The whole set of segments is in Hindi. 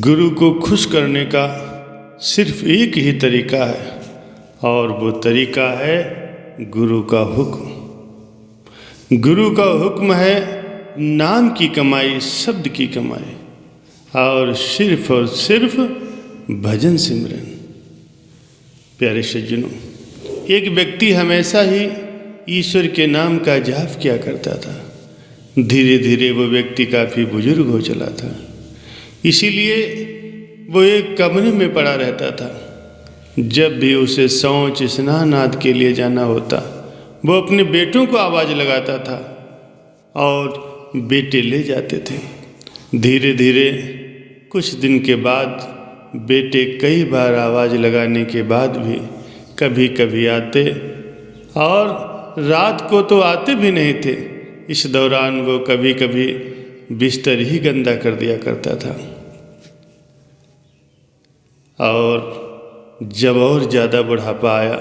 गुरु को खुश करने का सिर्फ एक ही तरीका है और वो तरीका है गुरु का हुक्म। गुरु का हुक्म है नाम की कमाई, शब्द की कमाई और सिर्फ भजन सिमरन। प्यारे सज्जनों, एक व्यक्ति हमेशा ही ईश्वर के नाम का जाप किया करता था। धीरे धीरे वो व्यक्ति काफ़ी बुजुर्ग हो चला था, इसीलिए वो एक कमरे में पड़ा रहता था। जब भी उसे शौच स्नान आदि के लिए जाना होता, वो अपने बेटों को आवाज़ लगाता था और बेटे ले जाते थे। धीरे धीरे कुछ दिन के बाद बेटे कई बार आवाज़ लगाने के बाद भी कभी कभी आते और रात को तो आते भी नहीं थे। इस दौरान वो कभी कभी बिस्तर ही गंदा कर दिया करता था और जब और ज़्यादा बुढ़ापा आया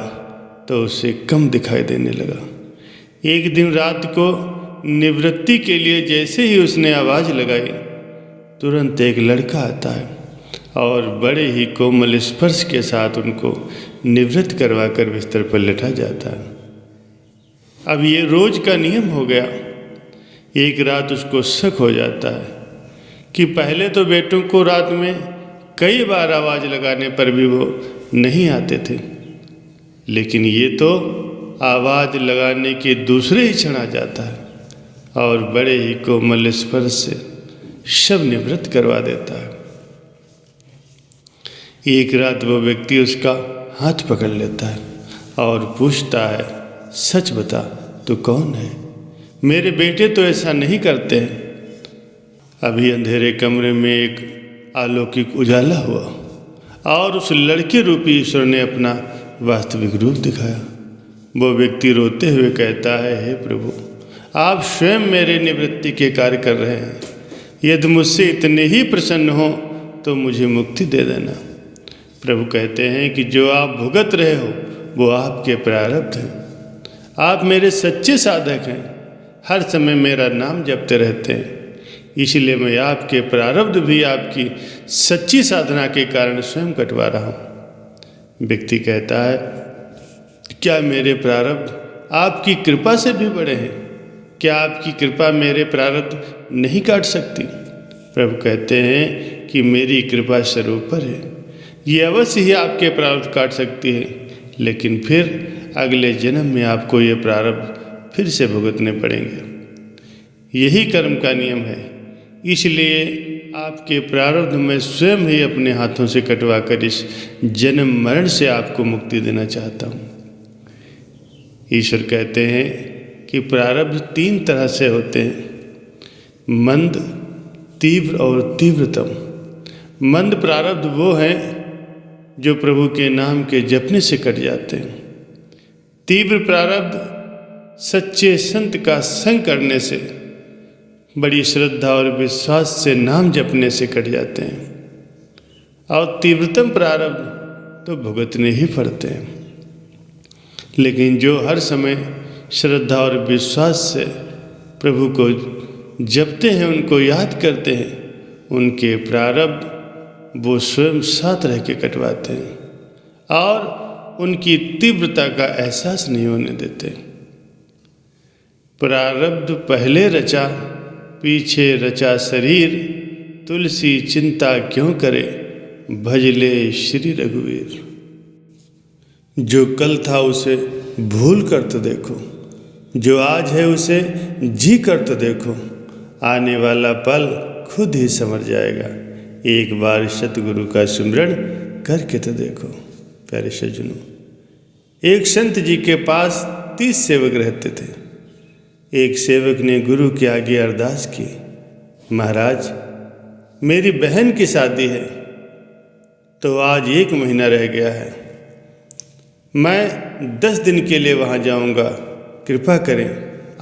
तो उसे कम दिखाई देने लगा। एक दिन रात को निवृत्ति के लिए जैसे ही उसने आवाज़ लगाई, तुरंत एक लड़का आता है और बड़े ही कोमल स्पर्श के साथ उनको निवृत्त करवा कर बिस्तर पर लेटा जाता है। अब ये रोज़ का नियम हो गया। एक रात उसको शक हो जाता है कि पहले तो बेटों को रात में कई बार आवाज़ लगाने पर भी वो नहीं आते थे, लेकिन ये तो आवाज़ लगाने के दूसरे ही क्षण आ जाता है और बड़े ही कोमल स्पर्श से शव निवृत्त करवा देता है। एक रात वो व्यक्ति उसका हाथ पकड़ लेता है और पूछता है, सच बता, तू कौन है? मेरे बेटे तो ऐसा नहीं करते हैं। अभी अंधेरे कमरे में एक अलौकिक उजाला हुआ और उस लड़के रूपी ईश्वर ने अपना वास्तविक रूप दिखाया। वो व्यक्ति रोते हुए कहता है, हे प्रभु, आप स्वयं मेरे निवृत्ति के कार्य कर रहे हैं। यदि मुझसे इतने ही प्रसन्न हो तो मुझे मुक्ति दे देना। प्रभु कहते हैं कि जो आप भुगत रहे हो वो आपके प्रारब्ध हैं। आप मेरे सच्चे साधक हैं, हर समय मेरा नाम जपते रहते हैं, इसलिए मैं आपके प्रारब्ध भी आपकी सच्ची साधना के कारण स्वयं कटवा रहा हूँ। व्यक्ति कहता है, क्या मेरे प्रारब्ध आपकी कृपा से भी बड़े हैं? क्या आपकी कृपा मेरे प्रारब्ध नहीं काट सकती? प्रभु कहते हैं कि मेरी कृपा सर्वोपर है, ये अवश्य ही आपके प्रारब्ध काट सकती है, लेकिन फिर अगले जन्म में आपको ये प्रारब्ध फिर से भुगतने पड़ेंगे। यही कर्म का नियम है, इसलिए आपके प्रारब्ध में स्वयं ही अपने हाथों से कटवा कर इस जन्म मरण से आपको मुक्ति देना चाहता हूँ। ईश्वर कहते हैं कि प्रारब्ध 3 तरह से होते हैं, मंद, तीव्र और तीव्रतम। मंद प्रारब्ध वो हैं जो प्रभु के नाम के जपने से कट जाते हैं। तीव्र प्रारब्ध सच्चे संत का संग करने से, बड़ी श्रद्धा और विश्वास से नाम जपने से कट जाते हैं। और तीव्रतम प्रारब्ध तो भुगतने ही पड़ते हैं, लेकिन जो हर समय श्रद्धा और विश्वास से प्रभु को जपते हैं, उनको याद करते हैं, उनके प्रारब्ध वो स्वयं साथ रह के कटवाते हैं और उनकी तीव्रता का एहसास नहीं होने देते। प्रारब्ध पहले रचा, पीछे रचा शरीर, तुलसी चिंता क्यों करे, भजले श्री रघुवीर। जो कल था उसे भूल कर तो देखो, जो आज है उसे जी कर तो देखो, आने वाला पल खुद ही समझ जाएगा, एक बार सतगुरु का सुमिरन करके तो देखो। प्यारे सज्जनों, एक संत जी के पास 30 सेवक रहते थे। एक सेवक ने गुरु के आगे अरदास की, महाराज, मेरी बहन की शादी है तो आज 1 महीना रह गया है, मैं 10 दिन के लिए वहाँ जाऊँगा, कृपा करें,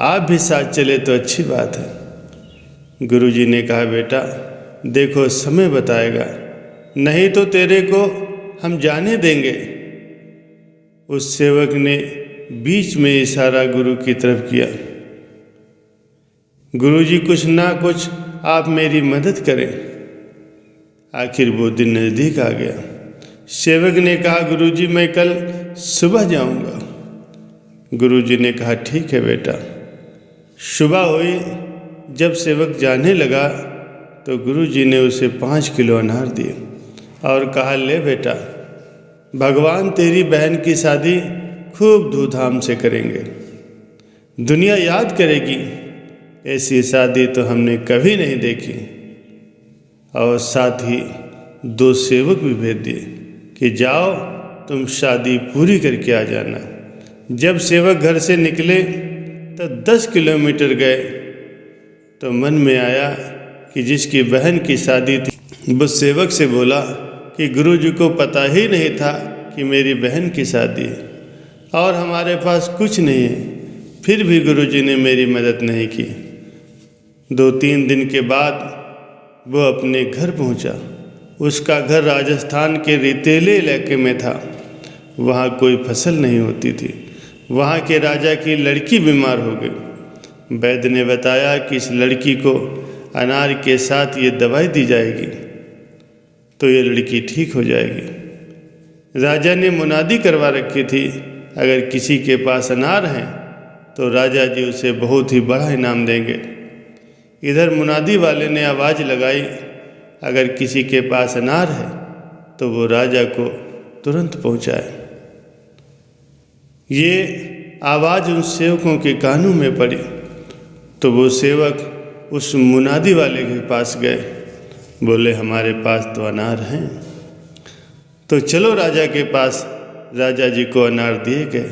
आप भी साथ चले तो अच्छी बात है। गुरु जी ने कहा, बेटा देखो समय बताएगा, नहीं तो तेरे को हम जाने देंगे। उस सेवक ने बीच में इशारा गुरु की तरफ किया, गुरु जी कुछ ना कुछ आप मेरी मदद करें। आखिर वो दिन नज़दीक आ गया। सेवक ने कहा, गुरुजी मैं कल सुबह जाऊंगा। गुरुजी ने कहा, ठीक है बेटा। सुबह हुई, जब सेवक जाने लगा तो गुरुजी ने उसे 5 किलो अनार दिए और कहा, ले बेटा, भगवान तेरी बहन की शादी खूब धूमधाम से करेंगे, दुनिया याद करेगी, ऐसी शादी तो हमने कभी नहीं देखी। और साथ ही 2 सेवक भी भेज दिए कि जाओ तुम शादी पूरी करके आ जाना। जब सेवक घर से निकले तो 10 किलोमीटर गए तो मन में आया कि जिसकी बहन की शादी थी वो सेवक से बोला कि गुरुजी को पता ही नहीं था कि मेरी बहन की शादी है और हमारे पास कुछ नहीं है, फिर भी गुरुजी ने मेरी मदद नहीं की। 2-3 दिन के बाद वो अपने घर पहुंचा। उसका घर राजस्थान के रेतीले इलाके में था। वहाँ कोई फसल नहीं होती थी। वहाँ के राजा की लड़की बीमार हो गई। वैद्य ने बताया कि इस लड़की को अनार के साथ ये दवाई दी जाएगी तो ये लड़की ठीक हो जाएगी। राजा ने मुनादी करवा रखी थी, अगर किसी के पास अनार हैं तो राजा जी उसे बहुत ही बड़ा इनाम देंगे। इधर मुनादी वाले ने आवाज़ लगाई, अगर किसी के पास अनार है तो वो राजा को तुरंत पहुंचाए। ये आवाज़ उन सेवकों के कानों में पड़ी तो वो सेवक उस मुनादी वाले के पास गए, बोले हमारे पास तो अनार हैं, तो चलो राजा के पास। राजा जी को अनार दिए गए।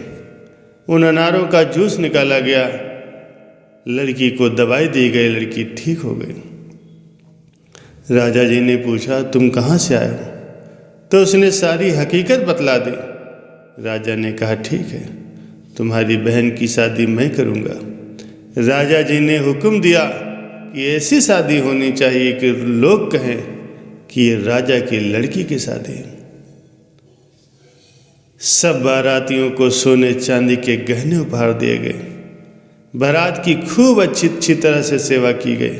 उन अनारों का जूस निकाला गया, लड़की को दवाई दी गई, लड़की ठीक हो गई। राजा जी ने पूछा, तुम कहाँ से आए हो? तो उसने सारी हकीकत बतला दी। राजा ने कहा, ठीक है, तुम्हारी बहन की शादी मैं करूँगा। राजा जी ने हुक्म दिया कि ऐसी शादी होनी चाहिए कि लोग कहें कि ये राजा की लड़की की शादी है। सब बारातियों को सोने चांदी के गहने उपहार दिए गए। बारात की खूब अच्छी तरह से सेवा की गई।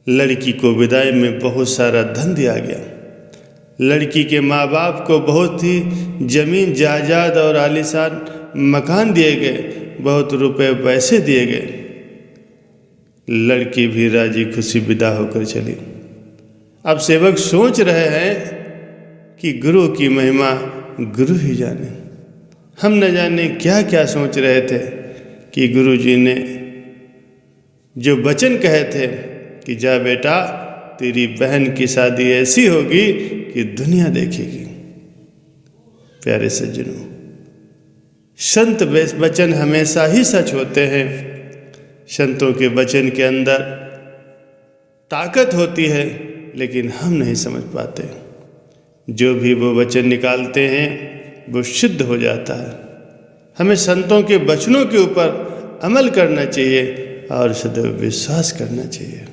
लड़की को विदाई में बहुत सारा धन दिया गया। लड़की के माँ बाप को बहुत ही जमीन जायदाद और आलीशान मकान दिए गए, बहुत रुपए पैसे दिए गए। लड़की भी राजी खुशी विदा होकर चली। अब सेवक सोच रहे हैं कि गुरु की महिमा गुरु ही जाने। हम न जाने क्या क्या सोच रहे थे कि गुरु जी ने जो वचन कहे थे कि जा बेटा, तेरी बहन की शादी ऐसी होगी कि दुनिया देखेगी। प्यारे सज्जनों, संत वचन हमेशा ही सच होते हैं। संतों के वचन के अंदर ताकत होती है, लेकिन हम नहीं समझ पाते। जो भी वो वचन निकालते हैं वो सिद्ध हो जाता है। हमें संतों के वचनों के ऊपर अमल करना चाहिए और सदैव विश्वास करना चाहिए।